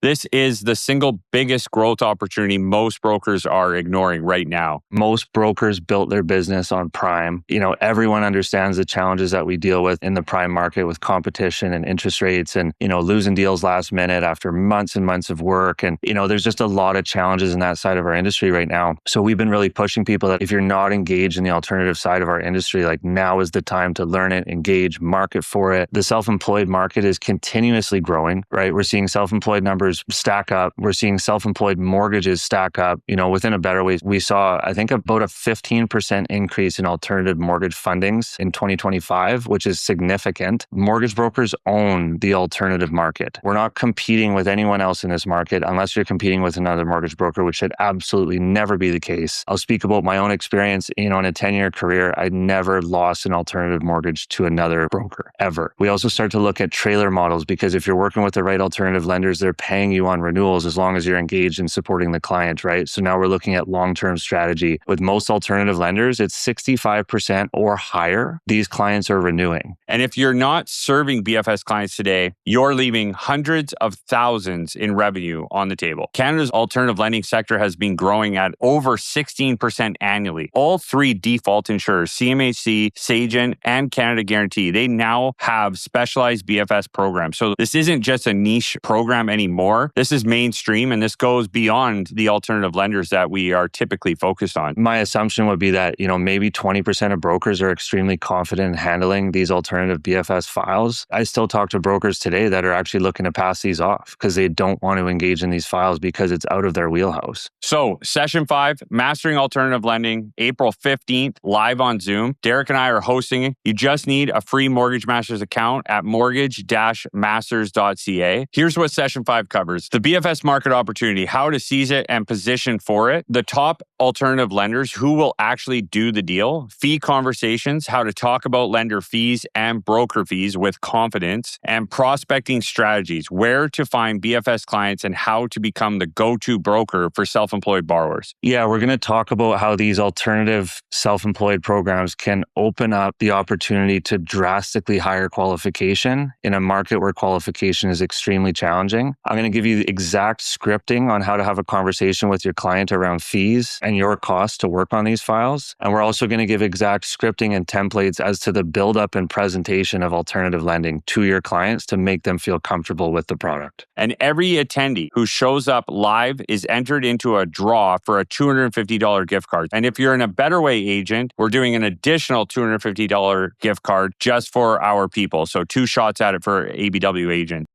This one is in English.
This is the single biggest growth opportunity most brokers are ignoring right now. Most brokers built their business on prime. Everyone understands the challenges that we deal with in the prime market with competition and interest rates and, losing deals last minute after months and months of work. And, there's just a lot of challenges in that side of our industry right now. So we've been really pushing people that if you're not engaged in the alternative side of our industry, like now is the time to learn it, engage, market for it. The self-employed market is continuously growing, right? We're seeing self-employed numbers stack up. We're seeing self-employed mortgages stack up. Within a better way, we saw, I think, about a 15% increase in alternative mortgage fundings in 2025, which is significant. Mortgage brokers own the alternative market. We're not competing with anyone else in this market unless you're competing with another mortgage broker, which should absolutely never be the case. I'll speak about my own experience. In a 10-year career, I never lost an alternative mortgage to another broker, ever. We also start to look at trailer models because if you're working with the right alternative lenders, they're paying you on renewals as long as you're engaged in supporting the client, right? So now we're looking at long-term strategy. With most alternative lenders, it's 65% or higher. These clients are renewing. And if you're not serving BFS clients today, you're leaving hundreds of thousands in revenue on the table. Canada's alternative lending sector has been growing at over 16% annually. All three default insurers, CMHC, Sagen, and Canada Guarantee, they now have specialized BFS programs. So this isn't just a niche program anymore. This is mainstream, and this goes beyond the alternative lenders that we are typically focused on. My assumption would be that, maybe 20% of brokers are extremely confident in handling these alternative BFS files. I still talk to brokers today that are actually looking to pass these off because they don't want to engage in these files because it's out of their wheelhouse. So, Session 5, Mastering Alternative Lending, April 15th, live on Zoom. Derek and I are hosting it. You just need a free Mortgage Masters account at mortgage-masters.ca. Here's what Session 5 covers: the BFS market opportunity, how to seize it and position for it, the top alternative lenders who will actually do the deal, fee conversations, how to talk about lender fees and broker fees with confidence, and prospecting strategies, where to find BFS clients and how to become the go-to broker for self-employed borrowers. Yeah, we're going to talk about how these alternative self-employed programs can open up the opportunity to drastically higher qualification in a market where qualification is extremely challenging. I'm going to give you the exact scripting on how to have a conversation with your client around fees and your costs to work on these files. And we're also going to give exact scripting and templates as to the buildup and presentation of alternative lending to your clients to make them feel comfortable with the product. And every attendee who shows up live is entered into a draw for a $250 gift card. And if you're in a Better Way agent, we're doing an additional $250 gift card just for our people. So 2 shots at it for ABW agent.